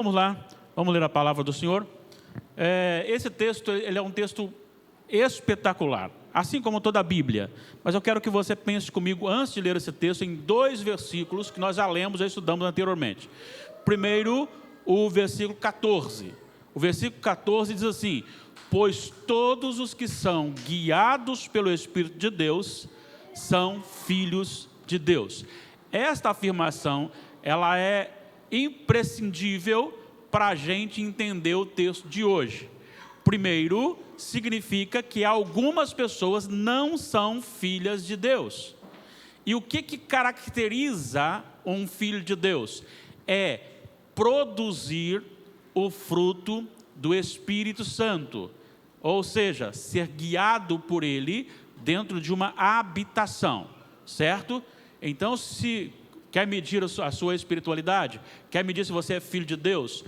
Vamos lá, vamos ler a palavra do Senhor. Esse texto ele é um texto espetacular, assim como toda a Bíblia. Mas eu quero que você pense comigo, antes de ler esse texto, em dois versículos que nós já lemos, já estudamos anteriormente. Primeiro, o versículo 14. O versículo 14 diz assim: pois todos os que são guiados pelo Espírito de Deus são filhos de Deus. Esta afirmação, ela é imprescindível para a gente entender o texto de hoje. Primeiro, significa que algumas pessoas não são filhas de Deus. E o que caracteriza um filho de Deus? É produzir o fruto do Espírito Santo, ou seja, ser guiado por Ele dentro de uma habitação, certo? Então, se quer medir a sua espiritualidade, quer medir se você é filho de Deus,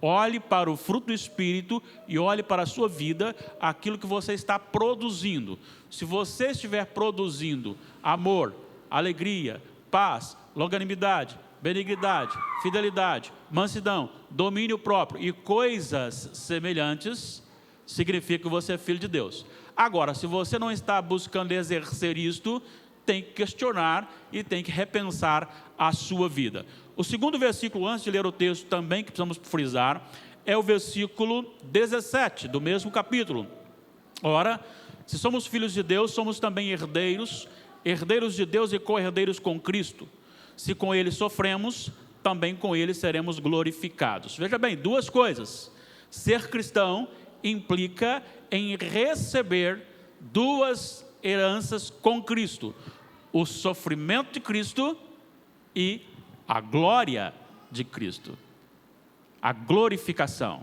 olhe para o fruto do Espírito e olhe para a sua vida, aquilo que você está produzindo. Se você estiver produzindo amor, alegria, paz, longanimidade, benignidade, fidelidade, mansidão, domínio próprio e coisas semelhantes, significa que você é filho de Deus. Agora, se você não está buscando exercer isto, tem que questionar e tem que repensar a sua vida. O segundo versículo, antes de ler o texto também, que precisamos frisar, é o versículo 17, do mesmo capítulo. Ora, se somos filhos de Deus, somos também herdeiros, herdeiros de Deus e co-herdeiros com Cristo. Se com Ele sofremos, também com Ele seremos glorificados. Veja bem, duas coisas. Ser cristão implica em receber duas heranças com Cristo: o sofrimento de Cristo e a glória de Cristo, a glorificação.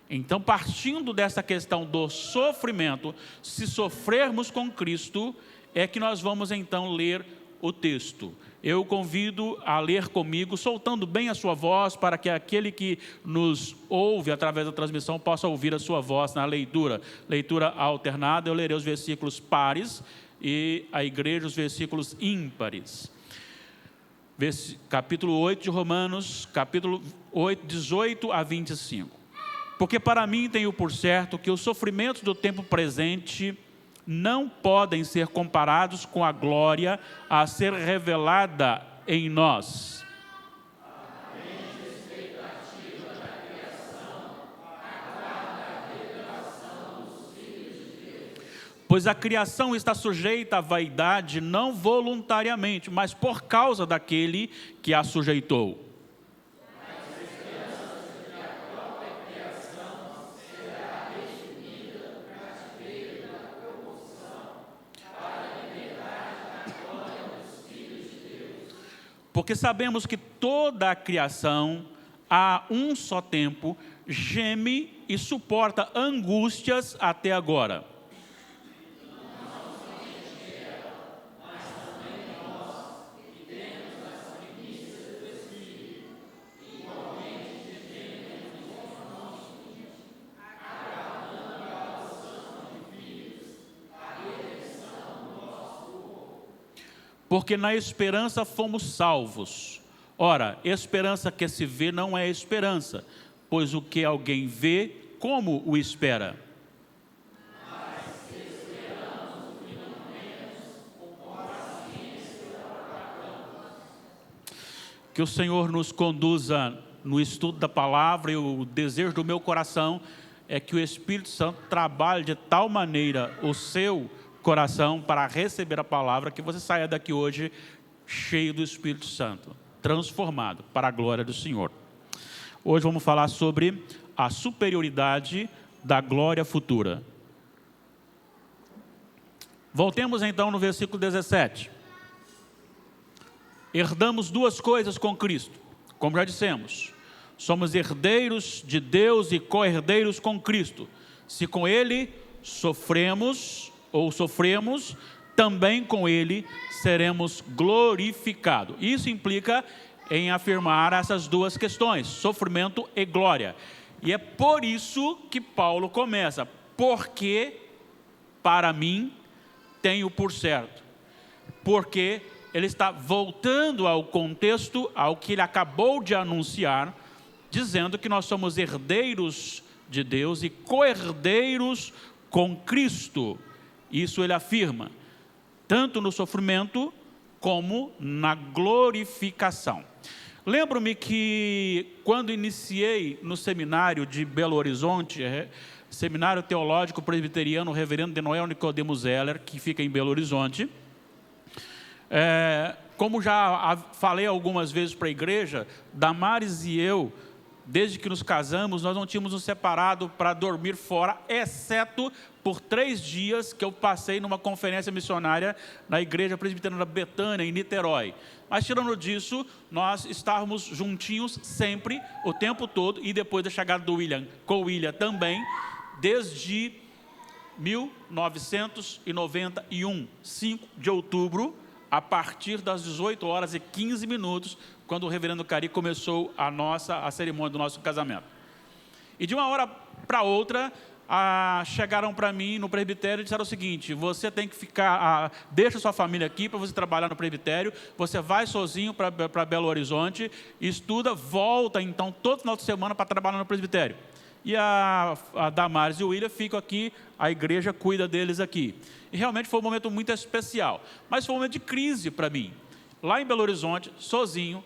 Então, partindo dessa questão do sofrimento, se sofrermos com Cristo, é que nós vamos então ler o texto. Eu o convido a ler comigo, soltando bem a sua voz, para que aquele que nos ouve através da transmissão possa ouvir a sua voz na leitura. Leitura alternada, eu lerei os versículos pares e a igreja os versículos ímpares. Capítulo 8 de Romanos, capítulo 8, 18 a 25. Porque para mim tenho por certo que os sofrimentos do tempo presente não podem ser comparados com a glória a ser revelada em nós. Pois a criação está sujeita à vaidade não voluntariamente, mas por causa daquele que a sujeitou. Porque sabemos que toda a criação, a um só tempo, geme e suporta angústias até agora. Porque na esperança fomos salvos. Ora, esperança que se vê não é esperança, pois o que alguém vê, como o espera? Que o Senhor nos conduza no estudo da palavra, e o desejo do meu coração é que o Espírito Santo trabalhe de tal maneira o seu coração para receber a palavra, que você saia daqui hoje cheio do Espírito Santo, transformado para a glória do Senhor. Hoje vamos falar sobre a superioridade da glória futura. Voltemos então no versículo 17. Herdamos duas coisas com Cristo, como já dissemos. Somos herdeiros de Deus e co-herdeiros com Cristo. Se com Ele sofremos, também com Ele seremos glorificados. Isso implica em afirmar essas duas questões, sofrimento e glória. E é por isso que Paulo começa: porque para mim tenho por certo. Porque ele está voltando ao contexto, ao que ele acabou de anunciar, dizendo que nós somos herdeiros de Deus e co-herdeiros com Cristo. Isso ele afirma, tanto no sofrimento como na glorificação. Lembro-me que quando iniciei no seminário de Belo Horizonte, Seminário Teológico Presbiteriano Reverendo de Noel Nicodemo Zeller, que fica em Belo Horizonte, como já falei algumas vezes para a igreja, Damares e eu, desde que nos casamos, nós não tínhamos nos separado para dormir fora, exceto por 3 dias que eu passei numa conferência missionária na Igreja Presbiteriana Betânia, em Niterói. Mas, tirando disso, nós estávamos juntinhos sempre, o tempo todo, e depois da chegada do William, com o William também, desde 1991, 5 de outubro, a partir das 18 horas e 15 minutos, quando o reverendo Cari começou a cerimônia do nosso casamento. E de uma hora para outra, chegaram para mim no presbitério e disseram o seguinte: você tem que ficar, deixa sua família aqui para você trabalhar no presbitério, você vai sozinho para Belo Horizonte, estuda, volta então todo final de semana para trabalhar no presbitério. E a Damares e o William ficam aqui, a igreja cuida deles aqui. E realmente foi um momento muito especial, mas foi um momento de crise para mim. Lá em Belo Horizonte, sozinho,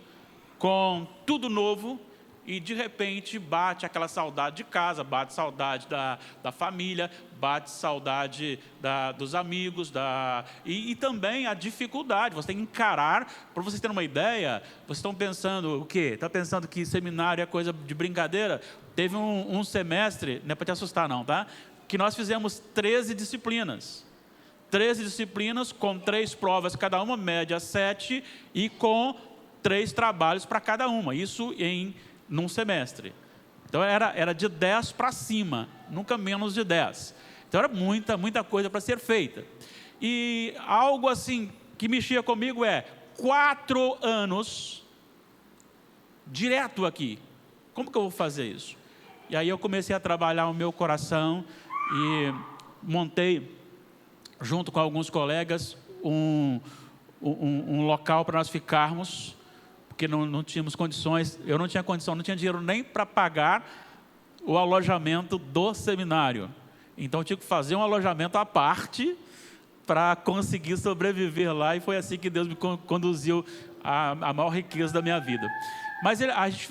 com tudo novo, e de repente bate aquela saudade de casa, bate saudade da família, bate saudade dos amigos, e também a dificuldade. Você tem que encarar, para vocês terem uma ideia, vocês estão pensando o quê? Está pensando que seminário é coisa de brincadeira? Teve um semestre, não é para te assustar não, tá? Que nós fizemos 13 disciplinas. 13 disciplinas com 3 provas cada uma, média 7, e com 3 trabalhos para cada uma. Isso num semestre. Então era de 10 para cima, nunca menos de 10. Então era muita coisa para ser feita. E algo assim que mexia comigo 4 anos direto aqui. Como que eu vou fazer isso? E aí eu comecei a trabalhar o meu coração e montei, junto com alguns colegas, um local para nós ficarmos, porque não tínhamos condições, eu não tinha condição, não tinha dinheiro nem para pagar o alojamento do seminário. Então eu tinha que fazer um alojamento à parte para conseguir sobreviver lá, e foi assim que Deus me conduziu à maior riqueza da minha vida. Mas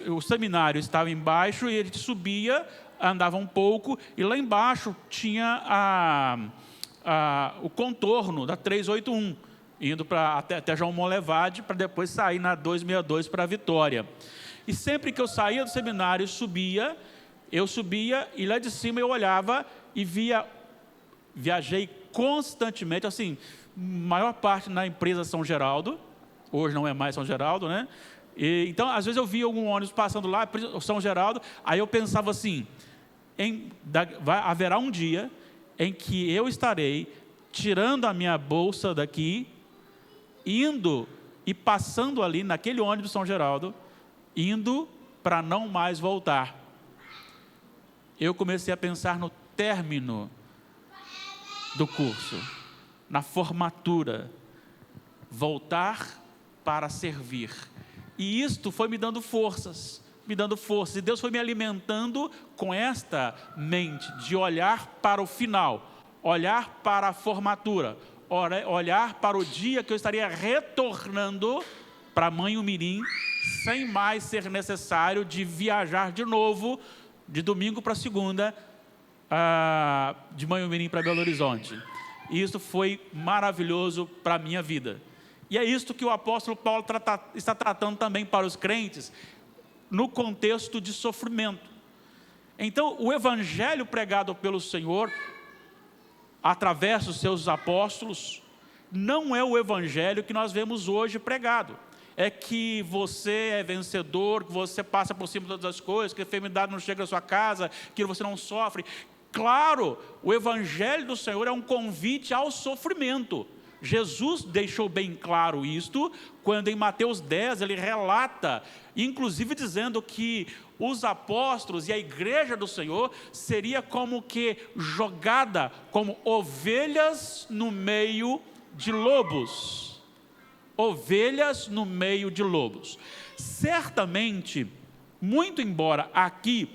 o seminário estava embaixo e a gente subia, andava um pouco, e lá embaixo tinha o contorno da 381, indo até João Monlevade, para depois sair na 262 para Vitória. E sempre que eu saía do seminário eu subia e lá de cima eu olhava e viajei constantemente, assim, maior parte na empresa São Geraldo, hoje não é mais São Geraldo, né? Então, às vezes eu via algum ônibus passando lá, São Geraldo, aí eu pensava assim, haverá um dia em que eu estarei tirando a minha bolsa daqui, indo e passando ali naquele ônibus São Geraldo, indo para não mais voltar. Eu comecei a pensar no término do curso, na formatura, voltar para servir. E isto foi me dando forças, e Deus foi me alimentando com esta mente de olhar para o final, olhar para a formatura, olhar para o dia que eu estaria retornando para Manhumirim, sem mais ser necessário de viajar de novo, de domingo para segunda, de Manhumirim para Belo Horizonte. E isso foi maravilhoso para a minha vida. E é isto que o apóstolo Paulo está tratando também para os crentes, no contexto de sofrimento. Então, o evangelho pregado pelo Senhor, através dos seus apóstolos, não é o evangelho que nós vemos hoje pregado. É que você é vencedor, que você passa por cima de todas as coisas, que a enfermidade não chega à sua casa, que você não sofre. Claro, o evangelho do Senhor é um convite ao sofrimento. Jesus deixou bem claro isto, quando em Mateus 10 ele relata, inclusive dizendo que os apóstolos e a igreja do Senhor seria como que jogada como ovelhas no meio de lobos. Ovelhas no meio de lobos. Certamente, Muito embora aqui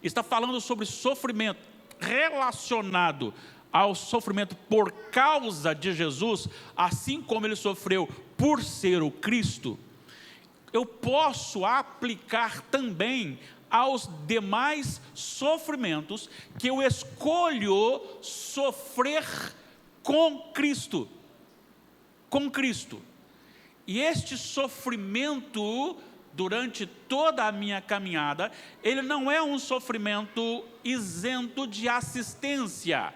está falando sobre sofrimento relacionado ao sofrimento por causa de Jesus, assim como ele sofreu por ser o Cristo, eu posso aplicar também aos demais sofrimentos que eu escolho sofrer com Cristo. Com Cristo. E este sofrimento, durante toda a minha caminhada, ele não é um sofrimento isento de assistência.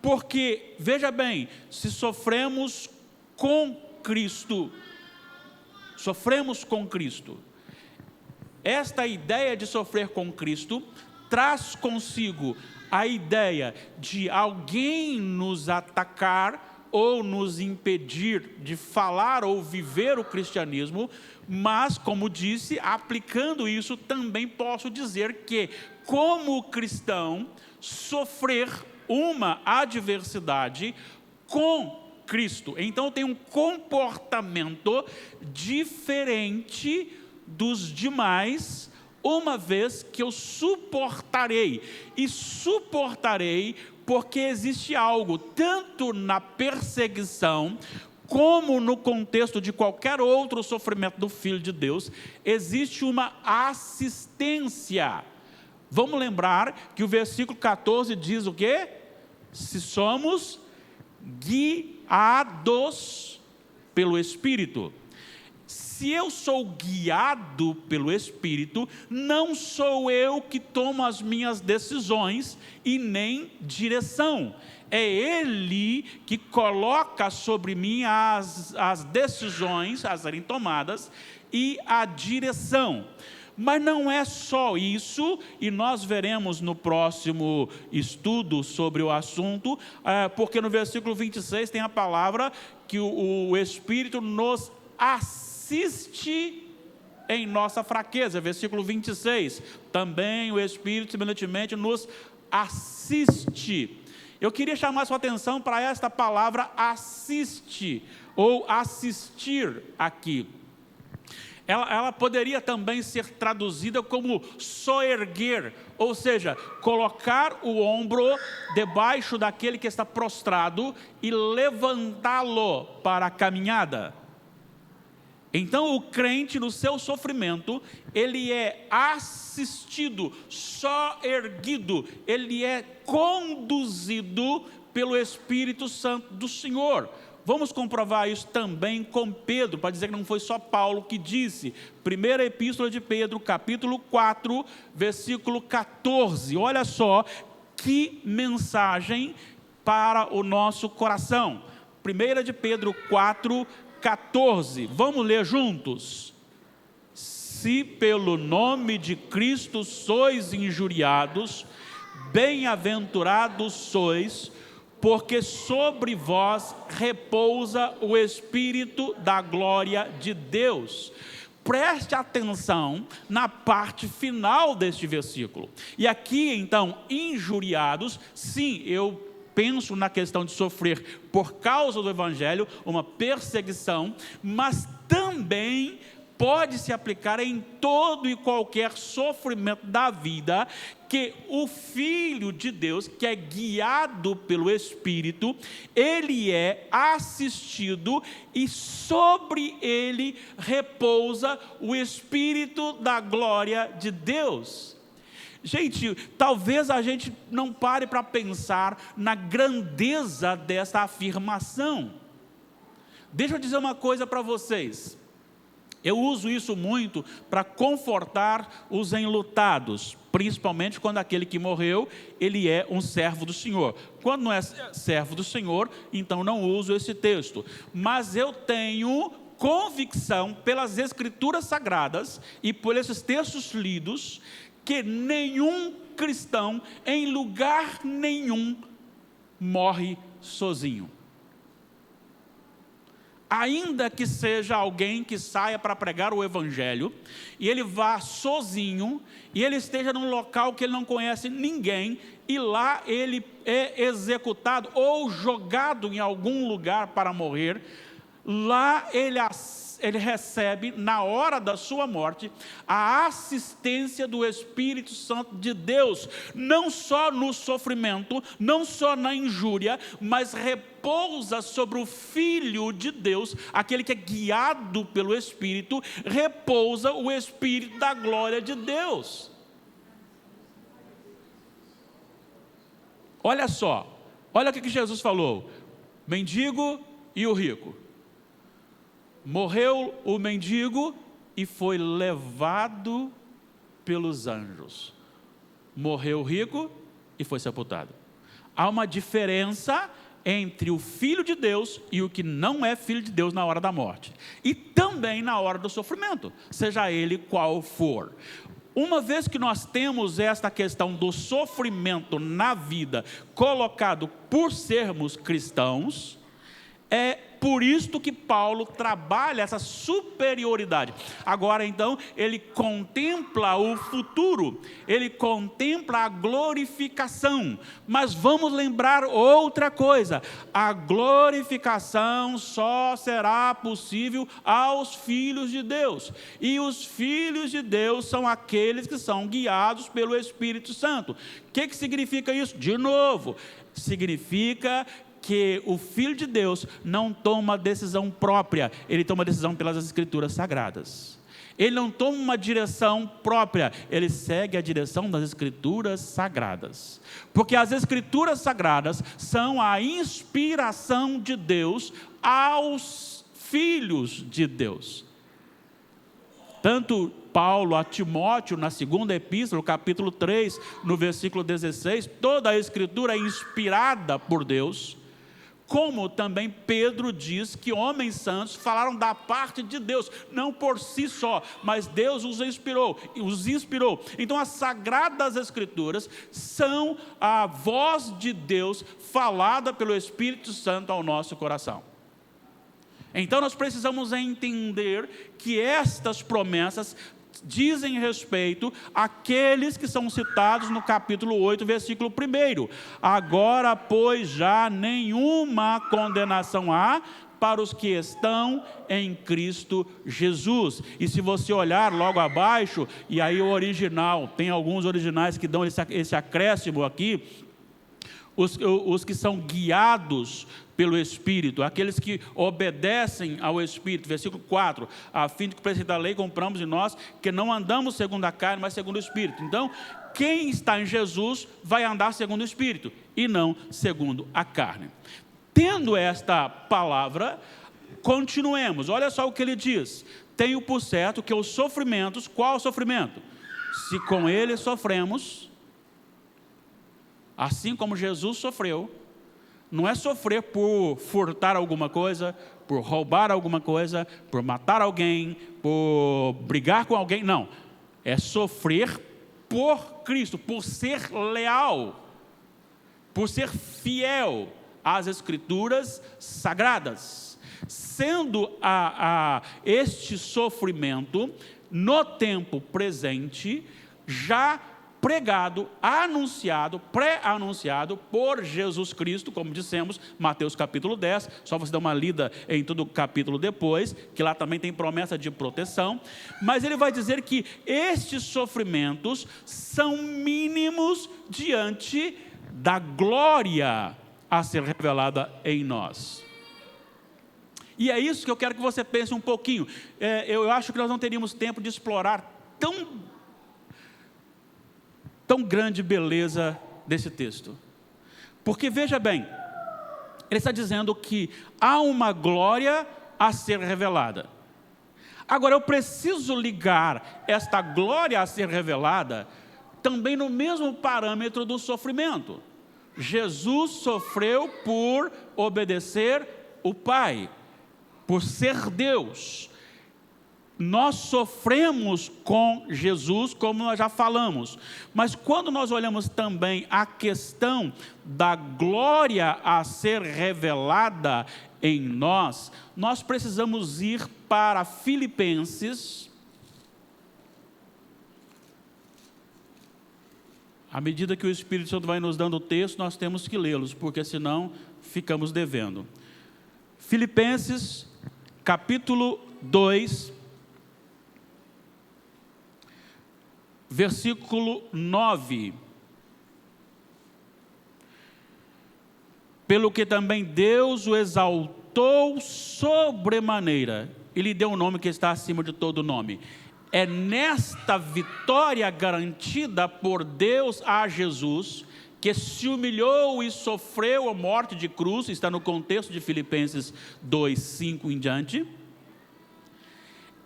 Porque, veja bem, se sofremos com Cristo, esta ideia de sofrer com Cristo traz consigo a ideia de alguém nos atacar ou nos impedir de falar ou viver o cristianismo, mas, como disse, aplicando isso, também posso dizer que, como cristão, sofrer uma adversidade com Cristo. Então tem um comportamento diferente dos demais, uma vez que eu suportarei. E suportarei porque existe algo, tanto na perseguição, como no contexto de qualquer outro sofrimento do Filho de Deus, existe uma assistência. Vamos lembrar que o versículo 14 diz o quê? Se somos guiados pelo Espírito. Se eu sou guiado pelo Espírito, não sou eu que tomo as minhas decisões e nem direção. É Ele que coloca sobre mim as decisões a serem tomadas e a direção. Mas não é só isso, e nós veremos no próximo estudo sobre o assunto, porque no versículo 26 tem a palavra que o Espírito nos assiste em nossa fraqueza. Versículo 26, também o Espírito semelhantemente nos assiste. Eu queria chamar sua atenção para esta palavra assiste, ou assistir aqui. Ela poderia também ser traduzida como soerguer, ou seja, colocar o ombro debaixo daquele que está prostrado e levantá-lo para a caminhada. Então o crente no seu sofrimento, ele é assistido, soerguido, ele é conduzido pelo Espírito Santo do Senhor. Vamos comprovar isso também com Pedro, para dizer que não foi só Paulo que disse. Primeira Epístola de Pedro, capítulo 4, versículo 14. Olha só que mensagem para o nosso coração. Primeira de Pedro 4, 14. Vamos ler juntos? Se pelo nome de Cristo sois injuriados, bem-aventurados sois, porque sobre vós repousa o Espírito da glória de Deus. Preste atenção na parte final deste versículo. E aqui, então, injuriados, sim, eu penso na questão de sofrer por causa do Evangelho, uma perseguição, mas também pode se aplicar em todo e qualquer sofrimento da vida, que o Filho de Deus, que é guiado pelo Espírito, ele é assistido e sobre ele repousa o Espírito da glória de Deus. Gente, talvez a gente não pare para pensar na grandeza dessa afirmação. Deixa eu dizer uma coisa para vocês. Eu uso isso muito para confortar os enlutados, principalmente quando aquele que morreu, ele é um servo do Senhor. Quando não é servo do Senhor, então não uso esse texto. Mas eu tenho convicção pelas Escrituras Sagradas e por esses textos lidos, que nenhum cristão, em lugar nenhum, morre sozinho. Ainda que seja alguém que saia para pregar o Evangelho, e ele vá sozinho, e ele esteja num local que ele não conhece ninguém, e lá ele é executado, ou jogado em algum lugar para morrer, lá ele recebe, na hora da sua morte, a assistência do Espírito Santo de Deus, não só no sofrimento, não só na injúria, mas repousa sobre o Filho de Deus, aquele que é guiado pelo Espírito, repousa o Espírito da glória de Deus. Olha só, olha o que Jesus falou: mendigo e o rico. Morreu o mendigo e foi levado pelos anjos. Morreu o rico e foi sepultado. Há uma diferença entre o Filho de Deus e o que não é Filho de Deus na hora da morte. E também na hora do sofrimento, seja ele qual for. Uma vez que nós temos esta questão do sofrimento na vida colocado por sermos cristãos, é por isto que Paulo trabalha essa superioridade. Agora então, ele contempla o futuro, ele contempla a glorificação. Mas vamos lembrar outra coisa: a glorificação só será possível aos filhos de Deus. E os filhos de Deus são aqueles que são guiados pelo Espírito Santo. O que significa isso? De novo, significa que o Filho de Deus não toma decisão própria, ele toma decisão pelas Escrituras Sagradas. Ele não toma uma direção própria, ele segue a direção das Escrituras Sagradas. Porque as Escrituras Sagradas são a inspiração de Deus aos filhos de Deus. Tanto Paulo a Timóteo, na segunda epístola, capítulo 3, no versículo 16, toda a Escritura é inspirada por Deus, como também Pedro diz que homens santos falaram da parte de Deus, não por si só, mas Deus os inspirou. Então as Sagradas Escrituras são a voz de Deus falada pelo Espírito Santo ao nosso coração. Então nós precisamos entender que estas promessas dizem respeito àqueles que são citados no capítulo 8, versículo 1. Agora, pois, já nenhuma condenação há para os que estão em Cristo Jesus. E se você olhar logo abaixo, e aí o original, tem alguns originais que dão esse acréscimo aqui, os que são guiados pelo Espírito, aqueles que obedecem ao Espírito, versículo 4, a fim de que o preceito da lei compramos em nós, que não andamos segundo a carne, mas segundo o Espírito. Então, quem está em Jesus vai andar segundo o Espírito, e não segundo a carne. Tendo esta palavra, continuemos. Olha só o que ele diz: tenho por certo que os sofrimentos, qual sofrimento? Se com ele sofremos, assim como Jesus sofreu. Não é sofrer por furtar alguma coisa, por roubar alguma coisa, por matar alguém, por brigar com alguém, não. É sofrer por Cristo, por ser leal, por ser fiel às Escrituras Sagradas. Sendo este sofrimento, no tempo presente, já pregado, anunciado, pré-anunciado por Jesus Cristo, como dissemos, Mateus capítulo 10, só você dar uma lida em todo o capítulo depois, que lá também tem promessa de proteção, mas ele vai dizer que estes sofrimentos são mínimos diante da glória a ser revelada em nós. E é isso que eu quero que você pense um pouquinho. Eu acho que nós não teríamos tempo de explorar tão grande beleza desse texto. Porque veja bem, ele está dizendo que há uma glória a ser revelada. Agora eu preciso ligar esta glória a ser revelada também no mesmo parâmetro do sofrimento. Jesus sofreu por obedecer o Pai, por ser Deus. Nós sofremos com Jesus, como nós já falamos, mas quando nós olhamos também a questão da glória a ser revelada em nós, nós precisamos ir para Filipenses. À medida que o Espírito Santo vai nos dando o texto, nós temos que lê-los, porque senão ficamos devendo. Filipenses, capítulo 2, versículo 9. Pelo que também Deus o exaltou sobremaneira, e lhe deu um nome que está acima de todo nome. É nesta vitória garantida por Deus a Jesus, que se humilhou e sofreu a morte de cruz, está no contexto de Filipenses 2, 5 em diante.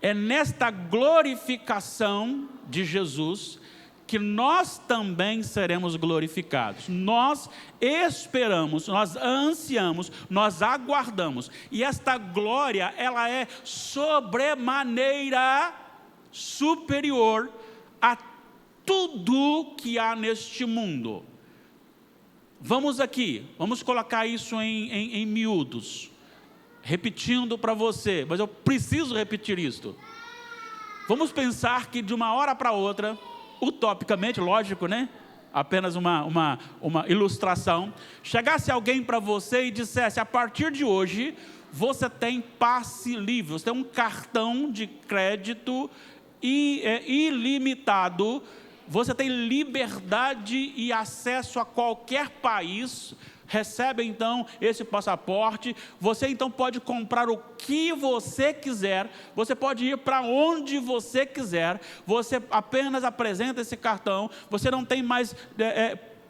É nesta glorificação de Jesus que nós também seremos glorificados. Nós esperamos, nós ansiamos, nós aguardamos. E esta glória, ela é sobremaneira superior a tudo que há neste mundo. Vamos aqui, vamos colocar isso em miúdos. Repetindo para você, mas eu preciso repetir isto. Vamos pensar que de uma hora para outra, utopicamente, lógico, né? Apenas uma ilustração. Chegasse alguém para você e dissesse: a partir de hoje, você tem passe livre, você tem um cartão de crédito ilimitado, você tem liberdade e acesso a qualquer país. Recebe então esse passaporte, você então pode comprar o que você quiser, você pode ir para onde você quiser, você apenas apresenta esse cartão, você não tem mais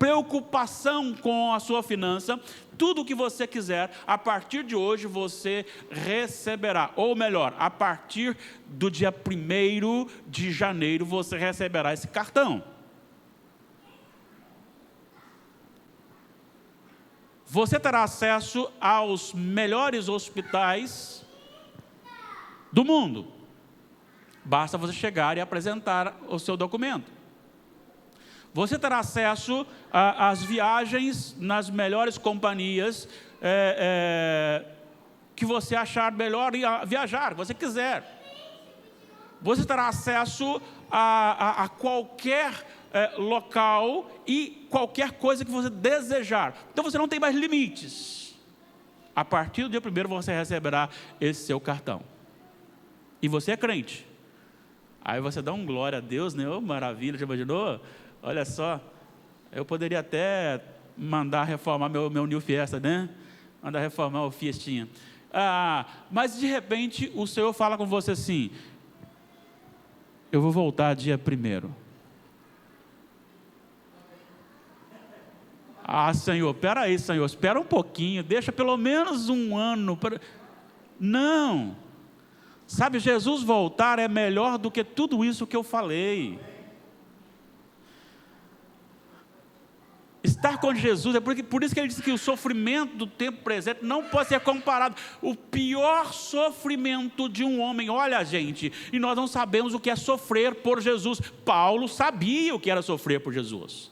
preocupação com a sua finança, tudo o que você quiser, a partir de hoje você receberá, ou melhor, a partir do dia 1º de janeiro você receberá esse cartão. Você terá acesso aos melhores hospitais do mundo. Basta você chegar e apresentar o seu documento. Você terá acesso às viagens nas melhores companhias que você achar melhor viajar, que você quiser. Você terá acesso a qualquer local e qualquer coisa que você desejar. Então você não tem mais limites. A partir do dia 1º você receberá esse seu cartão. E você é crente. Aí você dá um glória a Deus, né? Oh, maravilha, já imaginou? Olha só, eu poderia até mandar reformar meu New Fiesta, né? Mandar reformar o Fiestinha. Mas de repente o Senhor fala com você assim: eu vou voltar dia 1º. Senhor, peraí, Senhor, espera um pouquinho, deixa pelo menos um ano. Não, sabe, Jesus voltar é melhor do que tudo isso que eu falei. Estar com Jesus, por isso que ele disse que o sofrimento do tempo presente não pode ser comparado. O pior sofrimento de um homem, olha gente, e nós não sabemos o que é sofrer por Jesus. Paulo sabia o que era sofrer por Jesus.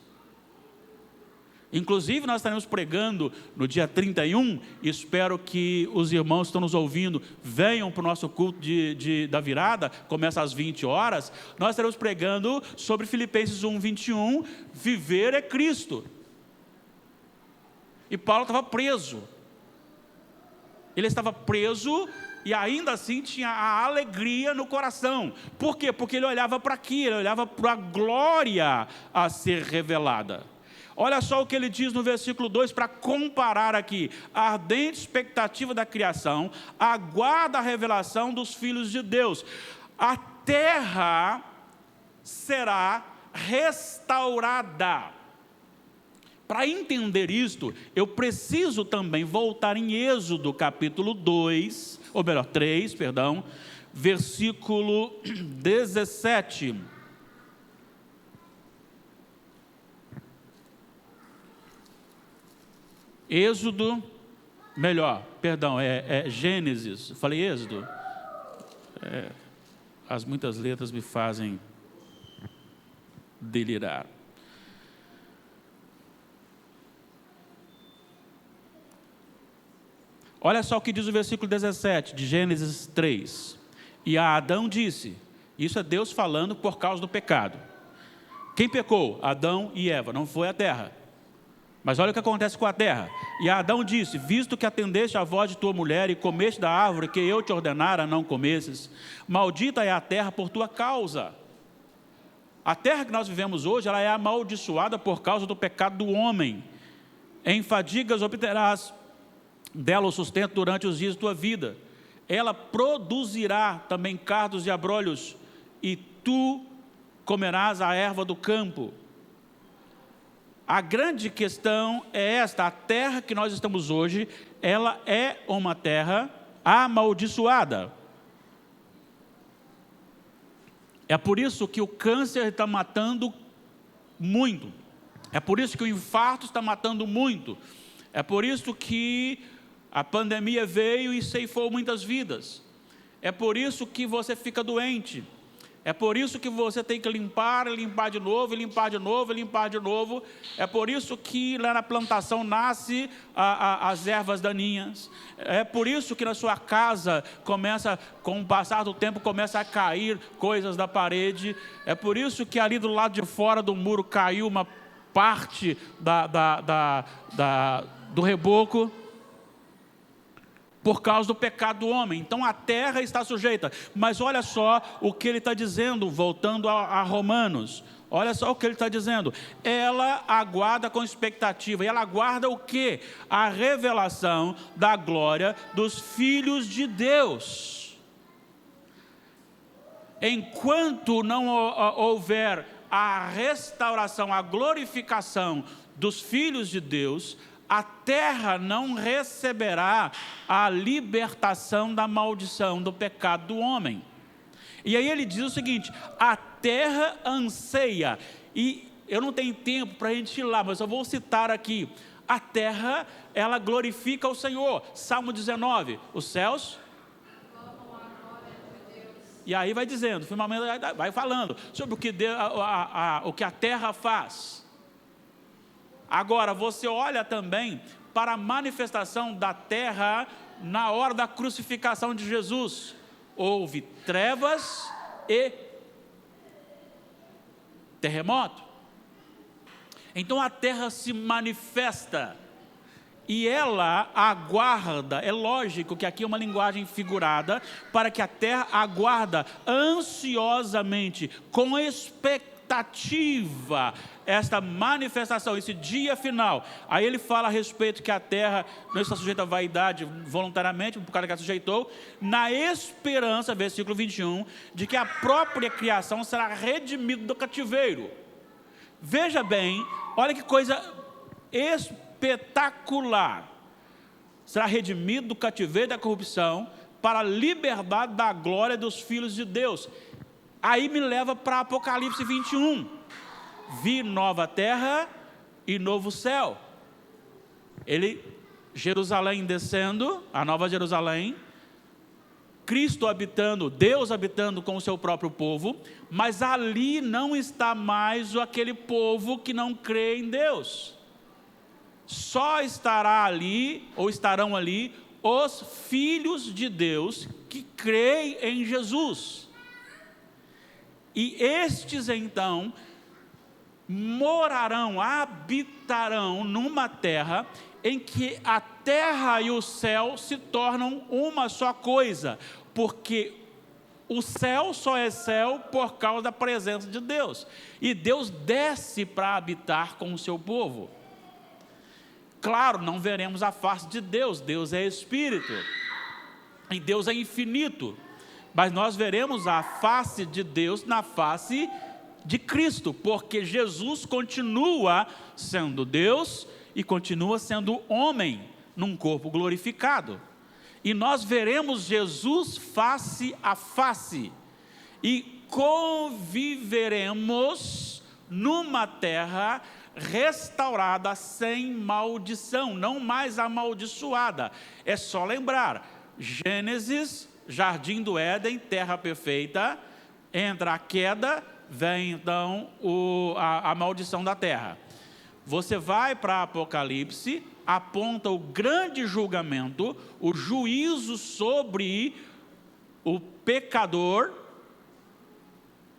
Inclusive nós estaremos pregando no dia 31, espero que os irmãos que estão nos ouvindo venham para o nosso culto da virada, começa às 20 horas, nós estaremos pregando sobre Filipenses 1, 21, viver é Cristo. E Paulo estava preso, ele estava preso e ainda assim tinha a alegria no coração. Por quê? Porque ele olhava para aqui, ele olhava para a glória a ser revelada. Olha só o que ele diz no versículo 2, para comparar aqui: a ardente expectativa da criação aguarda a revelação dos filhos de Deus. A terra será restaurada. Para entender isto, eu preciso também voltar em Êxodo capítulo 3, versículo 17. Gênesis, falei Êxodo? As muitas letras me fazem delirar. Olha só o que diz o versículo 17 de Gênesis 3. E a Adão disse, isso é Deus falando por causa do pecado. Quem pecou? Adão e Eva, não foi a terra. Mas olha o que acontece com a terra. E Adão disse: visto que atendeste à voz de tua mulher e comeste da árvore que eu te ordenara não comesses, maldita é a terra por tua causa. A terra que nós vivemos hoje, ela é amaldiçoada por causa do pecado do homem. Em fadigas obterás dela o sustento durante os dias de tua vida. Ela produzirá também cardos e abrolhos, e tu comerás a erva do campo. A grande questão é esta: a terra que nós estamos hoje, ela é uma terra amaldiçoada. É por isso que o câncer está matando muito. É por isso que o infarto está matando muito. É por isso que a pandemia veio e ceifou muitas vidas. É por isso que você fica doente. É por isso que você tem que limpar, limpar de novo, limpar de novo, limpar de novo. É por isso que lá na plantação nasce as ervas daninhas. É por isso que na sua casa começa, com o passar do tempo, começa a cair coisas da parede. É por isso que ali do lado de fora do muro caiu uma parte do reboco, por causa do pecado do homem. Então a terra está sujeita. Mas olha só o que ele está dizendo, voltando a Romanos. Olha só o que ele está dizendo. Ela aguarda com expectativa. E ela aguarda o quê? A revelação da glória dos filhos de Deus. Enquanto não houver a restauração, a glorificação dos filhos de Deus, a terra não receberá a libertação da maldição do pecado do homem. E aí ele diz o seguinte: a terra anseia, e eu não tenho tempo para a gente ir lá, mas eu vou citar aqui. A terra, ela glorifica o Senhor. Salmo 19, os céus... E aí vai dizendo, finalmente vai falando sobre o que a terra faz. Agora, você olha também para a manifestação da terra na hora da crucificação de Jesus. Houve trevas e terremoto. Então a terra se manifesta e ela aguarda. É lógico que aqui é uma linguagem figurada, para que a terra aguarda ansiosamente, com expectativa, esta manifestação, esse dia final. Aí ele fala a respeito que a terra não está sujeita à vaidade voluntariamente, por causa que ela sujeitou, na esperança, versículo 21, de que a própria criação será redimida do cativeiro. Veja bem, olha que coisa espetacular. Será redimido do cativeiro da corrupção para a liberdade da glória dos filhos de Deus. Aí me leva para Apocalipse 21. Vi nova terra e novo céu. Jerusalém descendo, a nova Jerusalém, Cristo habitando, Deus habitando com o seu próprio povo, mas ali não está mais aquele povo que não crê em Deus. Só estará ali, ou estarão ali, os filhos de Deus que creem em Jesus. E estes então morarão, habitarão numa terra em que a terra e o céu se tornam uma só coisa, porque o céu só é céu por causa da presença de Deus, e Deus desce para habitar com o seu povo. Claro, não veremos a face de Deus, Deus é Espírito, e Deus é infinito, mas nós veremos a face de Deus na face de Cristo, porque Jesus continua sendo Deus e continua sendo homem num corpo glorificado. E nós veremos Jesus face a face e conviveremos numa terra restaurada sem maldição, não mais amaldiçoada. É só lembrar, Gênesis, Jardim do Éden, terra perfeita, entra a queda, vem então a maldição da terra. Você vai para Apocalipse, aponta o grande julgamento, o juízo sobre o pecador,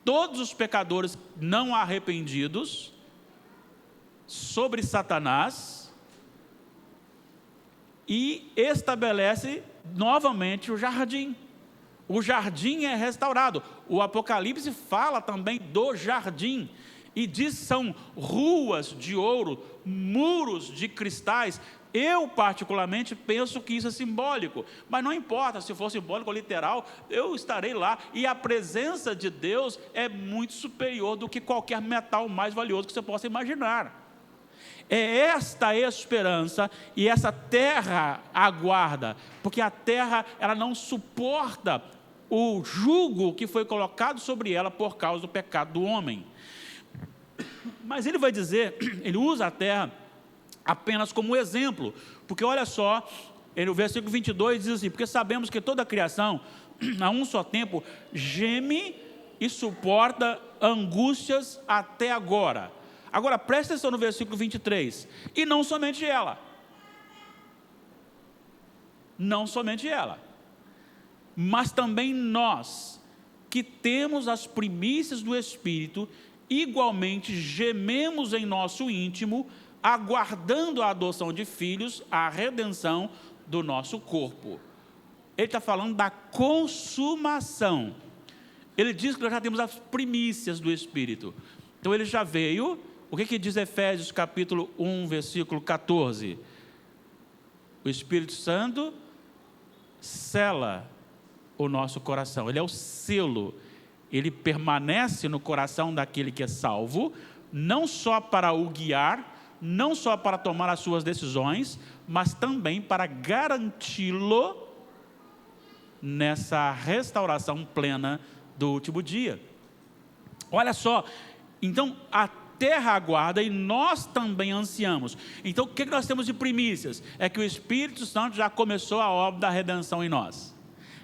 todos os pecadores não arrependidos, sobre Satanás e estabelece novamente o jardim. O jardim é restaurado. O Apocalipse fala também do jardim e diz que são ruas de ouro, muros de cristais. Eu particularmente penso que isso é simbólico, mas não importa se for simbólico ou literal, eu estarei lá, e a presença de Deus é muito superior do que qualquer metal mais valioso que você possa imaginar. É esta a esperança, e essa terra aguarda, porque a terra ela não suporta o jugo que foi colocado sobre ela por causa do pecado do homem. Mas ele vai dizer, ele usa a terra apenas como exemplo, porque olha só, no versículo 22 diz assim: porque sabemos que toda a criação, a um só tempo, geme e suporta angústias até agora. Agora presta atenção no versículo 23, e não somente ela, mas também nós, que temos as primícias do Espírito, igualmente gememos em nosso íntimo, aguardando a adoção de filhos, a redenção do nosso corpo. Ele está falando da consumação. Ele diz que nós já temos as primícias do Espírito. Então ele já veio. O que diz Efésios capítulo 1, versículo 14? O Espírito Santo sela o nosso coração. Ele é o selo. Ele permanece no coração daquele que é salvo, não só para o guiar, não só para tomar as suas decisões, mas também para garanti-lo nessa restauração plena do último dia. Olha só, então a terra aguarda e nós também ansiamos. Então o que nós temos de primícias? É que o Espírito Santo já começou a obra da redenção em nós.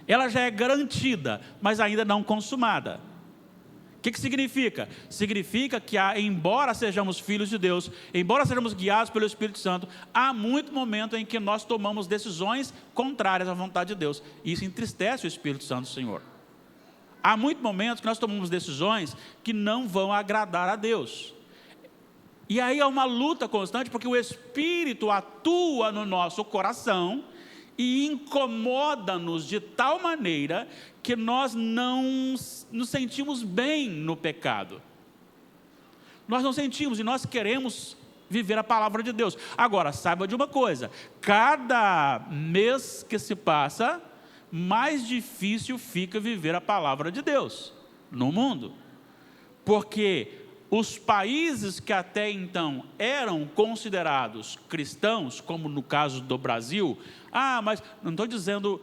Ela já é garantida, mas ainda não consumada. O que significa? Significa que, embora sejamos filhos de Deus, embora sejamos guiados pelo Espírito Santo, há muito momento em que nós tomamos decisões contrárias à vontade de Deus. Isso entristece o Espírito Santo do Senhor. Há muitos momentos que nós tomamos decisões que não vão agradar a Deus. E aí há uma luta constante, porque o Espírito atua no nosso coração e incomoda-nos de tal maneira que nós não nos sentimos bem no pecado. Nós não sentimos, e nós queremos viver a palavra de Deus. Agora, saiba de uma coisa: cada mês que se passa, mais difícil fica viver a palavra de Deus no mundo. Porque os países que até então eram considerados cristãos, como no caso do Brasil, mas não estou dizendo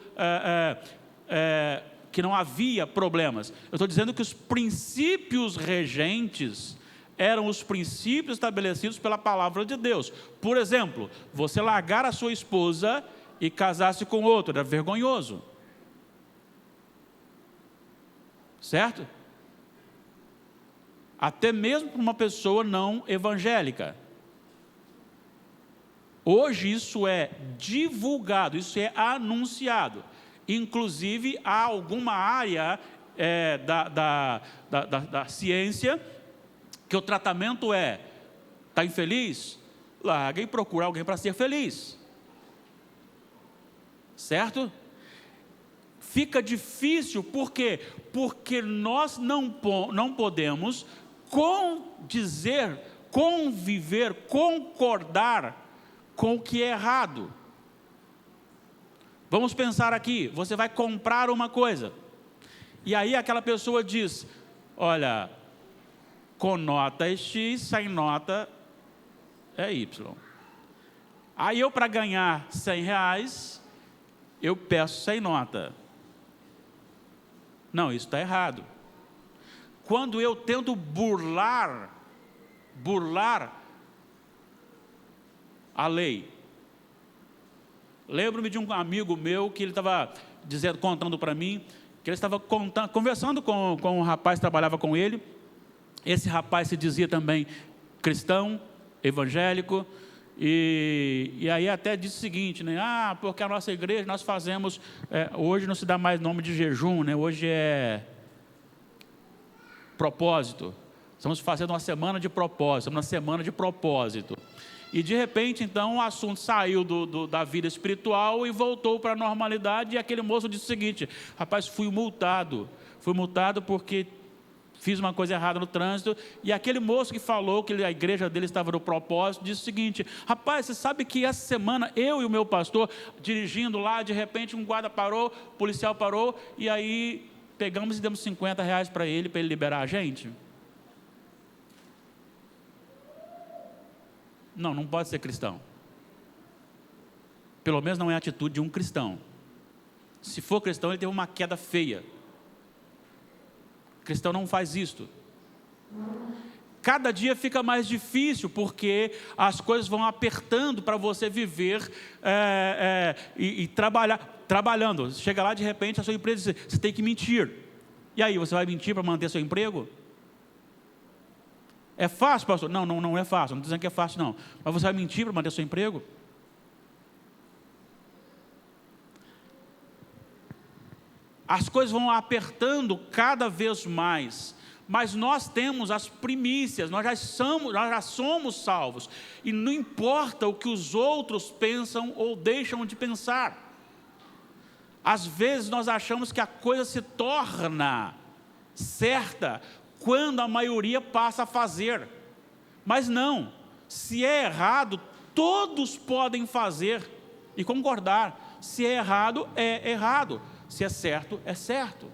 que não havia problemas, eu estou dizendo que os princípios regentes eram os princípios estabelecidos pela palavra de Deus. Por exemplo, você largar a sua esposa e casar-se com outro, era vergonhoso, certo? Até mesmo para uma pessoa não evangélica. Hoje isso é divulgado, isso é anunciado. Inclusive há alguma área da ciência que o tratamento está infeliz? Larga e procura alguém para ser feliz. Certo? Fica difícil, por quê? Porque nós não podemos conviver, concordar com o que é errado. Vamos pensar aqui, você vai comprar uma coisa, e aí aquela pessoa diz: olha, com nota é X, sem nota é Y. Aí eu, para ganhar R$100, eu peço sem nota. Não, isso está errado. Quando eu tento burlar a lei. Lembro-me de um amigo meu que ele estava contando para mim, que ele estava conversando com um rapaz que trabalhava com ele. Esse rapaz se dizia também cristão, evangélico, e aí até disse o seguinte, né? Porque a nossa igreja nós fazemos, hoje não se dá mais nome de jejum, né? Hoje é propósito. Estamos fazendo uma semana de propósito, uma semana de propósito. E de repente, então, o assunto saiu da vida espiritual e voltou para a normalidade. E aquele moço disse o seguinte: rapaz, fui multado porque fiz uma coisa errada no trânsito. E aquele moço que falou que a igreja dele estava no propósito, disse o seguinte: rapaz, você sabe que essa semana eu e o meu pastor, dirigindo lá, de repente um guarda parou, o policial parou, e aí pegamos e demos R$50 para ele liberar a gente? Não pode ser cristão. Pelo menos não é a atitude de um cristão. Se for cristão, ele teve uma queda feia. O cristão não faz isto. Cada dia fica mais difícil, porque as coisas vão apertando para você viver e trabalhando. Chega lá, de repente, a sua empresa diz: você tem que mentir. E aí, você vai mentir para manter seu emprego? É fácil, pastor? Não é fácil, não estou dizendo que é fácil, não. Mas você vai mentir para manter seu emprego? As coisas vão apertando cada vez mais, mas nós temos as primícias, nós já somos salvos, e não importa o que os outros pensam ou deixam de pensar. Às vezes nós achamos que a coisa se torna certa quando a maioria passa a fazer, mas não. Se é errado, todos podem fazer e concordar. Se é errado, é errado. Se é certo, é certo.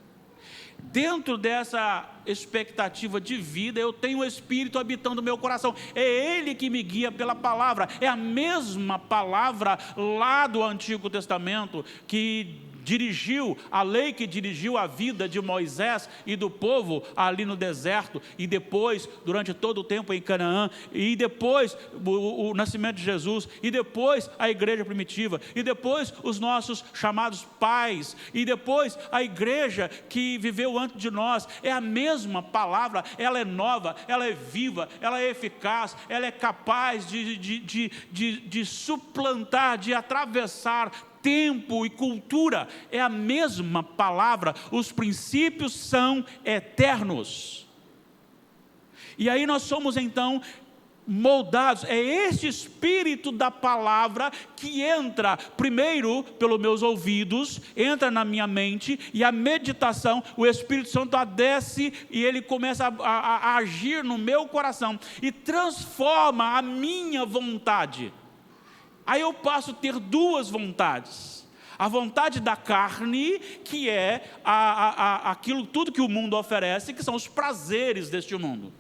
Dentro dessa expectativa de vida, eu tenho o Espírito habitando no meu coração. É Ele que me guia pela palavra. É a mesma palavra lá do Antigo Testamento que dirigiu, a lei que dirigiu a vida de Moisés e do povo ali no deserto, e depois, durante todo o tempo em Canaã, e depois o nascimento de Jesus, e depois a igreja primitiva, e depois os nossos chamados pais, e depois a igreja que viveu antes de nós. É a mesma palavra, ela é nova, ela é viva, ela é eficaz, ela é capaz de suplantar, de atravessar tempo e cultura. É a mesma palavra, os princípios são eternos. E aí nós somos então moldados. É este Espírito da palavra que entra primeiro pelos meus ouvidos, entra na minha mente, e a meditação, o Espírito Santo desce e ele começa a agir no meu coração e transforma a minha vontade. Aí eu passo a ter duas vontades: a vontade da carne, que é aquilo tudo que o mundo oferece, que são os prazeres deste mundo.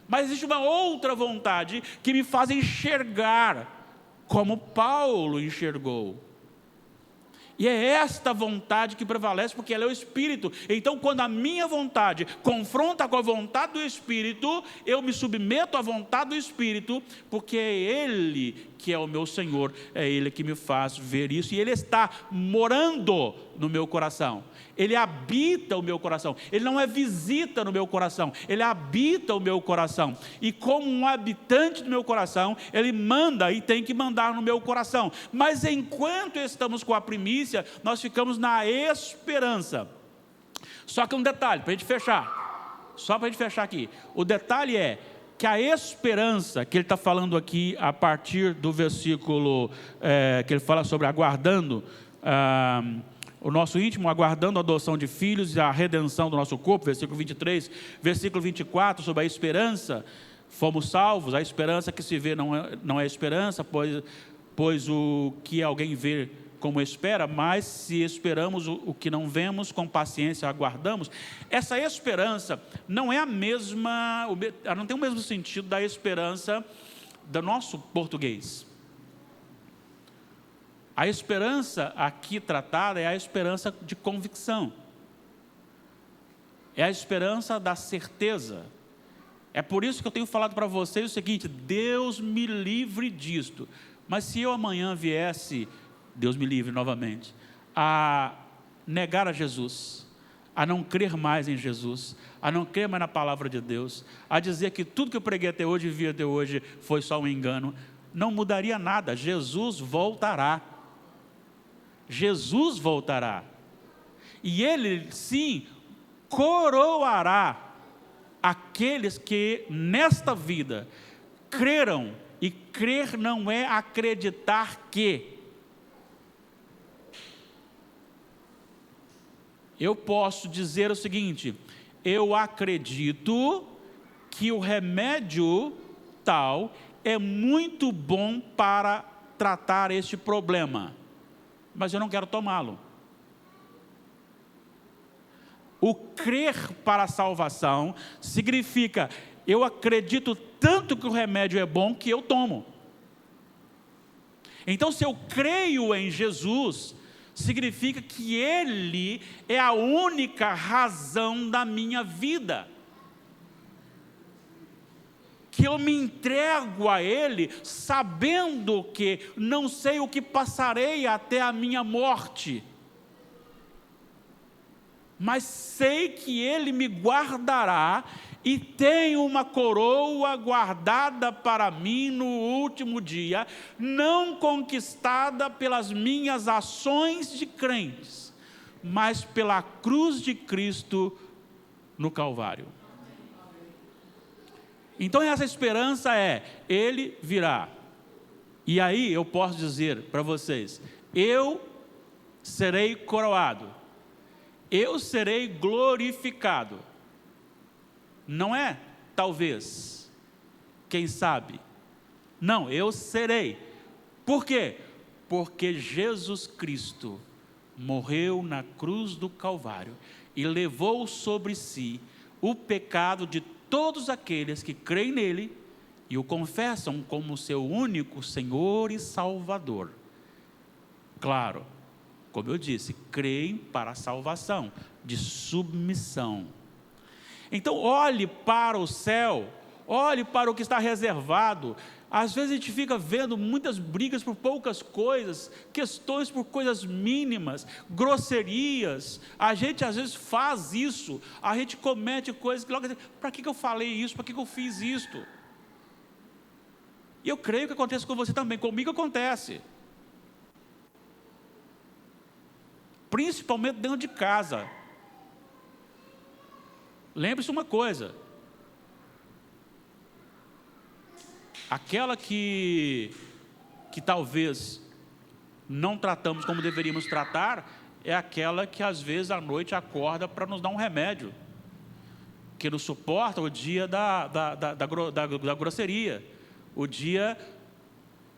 Mas existe uma outra vontade que me faz enxergar como Paulo enxergou. E é esta vontade que prevalece, porque ela é o Espírito. Então, quando a minha vontade confronta com a vontade do Espírito, eu me submeto à vontade do Espírito, porque é Ele que é o meu Senhor, é Ele que me faz ver isso, e Ele está morando no meu coração. Ele habita o meu coração. Ele não é visita no meu coração, Ele habita o meu coração. E como um habitante do meu coração, Ele manda e tem que mandar no meu coração. Mas enquanto estamos com a primícia, nós ficamos na esperança. Só que um detalhe, para a gente fechar. Só para a gente fechar aqui. O detalhe é que a esperança que ele está falando aqui, a partir do versículo que ele fala sobre aguardando o nosso íntimo, aguardando a adoção de filhos e a redenção do nosso corpo, versículo 23, versículo 24, sobre a esperança, fomos salvos. A esperança que se vê não é esperança, pois o que alguém vê como espera, mas se esperamos o que não vemos, com paciência aguardamos. Essa esperança não é a mesma, não tem o mesmo sentido da esperança do nosso português. A esperança aqui tratada é a esperança de convicção, é a esperança da certeza. É por isso que eu tenho falado para vocês o seguinte: Deus me livre disto. Mas se eu amanhã viesse, Deus me livre novamente, a negar a Jesus, a não crer mais em Jesus, a não crer mais na palavra de Deus, a dizer que tudo que eu preguei até hoje e vi até hoje foi só um engano, não mudaria nada. Jesus voltará. Jesus voltará. E Ele, sim, coroará aqueles que nesta vida creram, e crer não é acreditar que. Eu posso dizer o seguinte: eu acredito que o remédio tal é muito bom para tratar este problema, mas eu não quero tomá-lo. O crer para a salvação significa: eu acredito tanto que o remédio é bom que eu tomo. Então, se eu creio em Jesus, significa que Ele é a única razão da minha vida, que eu me entrego a Ele, sabendo que não sei o que passarei até a minha morte, mas sei que Ele me guardará, e tenho uma coroa guardada para mim no último dia, não conquistada pelas minhas ações de crentes, mas pela cruz de Cristo no Calvário. Então essa esperança é: Ele virá. E aí eu posso dizer para vocês: eu serei coroado, eu serei glorificado. Não é talvez, quem sabe. Não, eu serei. Por quê? Porque Jesus Cristo morreu na cruz do Calvário e levou sobre si o pecado de todos aqueles que creem nele e o confessam como seu único Senhor e Salvador. Claro, como eu disse, creem para a salvação, de submissão. Então olhe para o céu, olhe para o que está reservado. Às vezes a gente fica vendo muitas brigas por poucas coisas, questões por coisas mínimas, grosserias. A gente às vezes faz isso, a gente comete coisas que logo diz: para que eu falei isso, para que eu fiz isto? E eu creio que acontece com você também, comigo acontece. Principalmente dentro de casa. Lembre-se uma coisa: aquela que talvez não tratamos como deveríamos tratar, é aquela que às vezes à noite acorda para nos dar um remédio, que nos suporta o dia da grosseria, o dia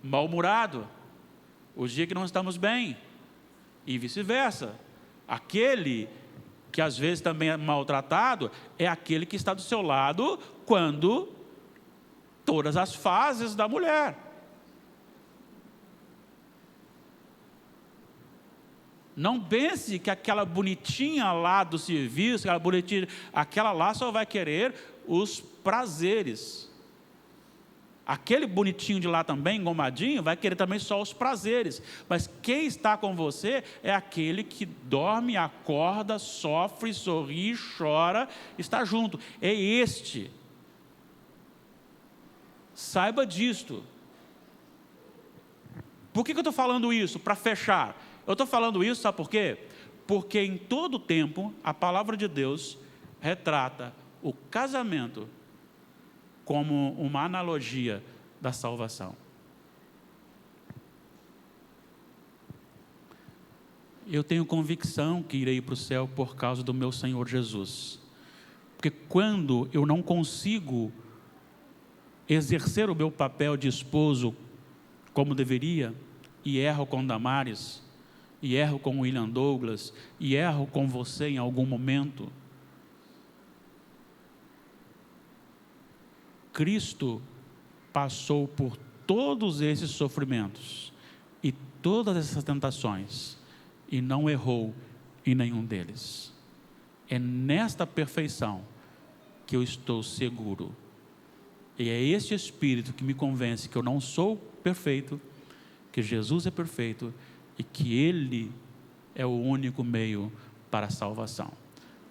mal-humorado, o dia que não estamos bem, e vice-versa. Aquele que às vezes também é maltratado, é aquele que está do seu lado quando todas as fases da mulher. Não pense que aquela bonitinha lá do serviço, aquela lá só vai querer os prazeres. Aquele bonitinho de lá também, engomadinho, vai querer também só os prazeres. Mas quem está com você é aquele que dorme, acorda, sofre, sorri, chora, está junto. É este. Saiba disto. Por que eu estou falando isso? Para fechar. Eu estou falando isso, sabe por quê? Porque em todo tempo a palavra de Deus retrata o casamento como uma analogia da salvação. Eu tenho convicção que irei para o céu por causa do meu Senhor Jesus. Porque quando eu não consigo exercer o meu papel de esposo como deveria, e erro com Damares, e erro com William Douglas, e erro com você em algum momento, Cristo passou por todos esses sofrimentos e todas essas tentações e não errou em nenhum deles. É nesta perfeição que eu estou seguro. E é este Espírito que me convence que eu não sou perfeito, que Jesus é perfeito e que Ele é o único meio para a salvação.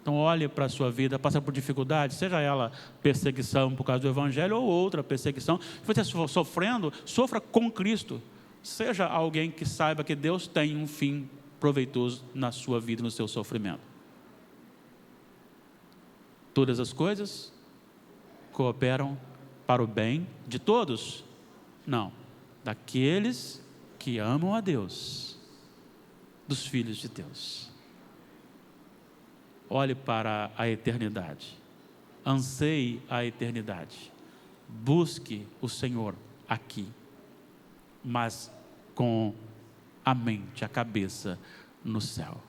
Então olhe para a sua vida, passa por dificuldade, seja ela perseguição por causa do Evangelho ou outra perseguição. Se você estiver sofrendo, sofra com Cristo. Seja alguém que saiba que Deus tem um fim proveitoso na sua vida, no seu sofrimento. Todas as coisas cooperam para o bem de todos? Não, daqueles que amam a Deus, dos filhos de Deus. Olhe para a eternidade, anseie a eternidade, busque o Senhor aqui, mas com a mente, a cabeça no céu.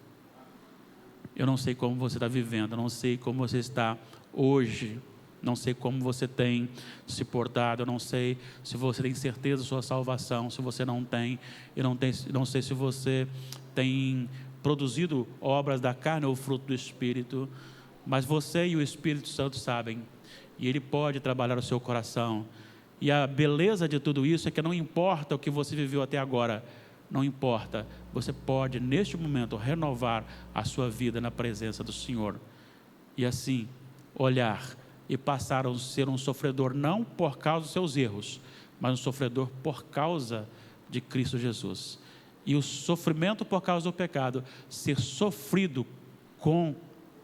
Eu não sei como você está vivendo, eu não sei como você está hoje, não sei como você tem se portado, eu não sei se você tem certeza da sua salvação, se você não tem, eu não sei se você tem produzido obras da carne ou fruto do Espírito, mas você e o Espírito Santo sabem, e Ele pode trabalhar o seu coração. E a beleza de tudo isso é que não importa o que você viveu até agora, não importa, você pode neste momento renovar a sua vida na presença do Senhor, e assim olhar e passar a ser um sofredor não por causa dos seus erros, mas um sofredor por causa de Cristo Jesus. E o sofrimento por causa do pecado ser sofrido com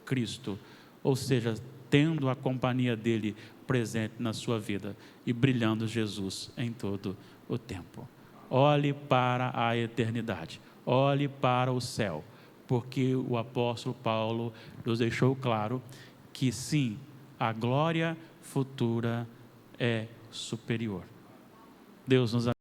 Cristo, ou seja, tendo a companhia dele presente na sua vida e brilhando Jesus em todo o tempo. Olhe para a eternidade, olhe para o céu, porque o apóstolo Paulo nos deixou claro que sim, a glória futura é superior. Deus nos abençoe.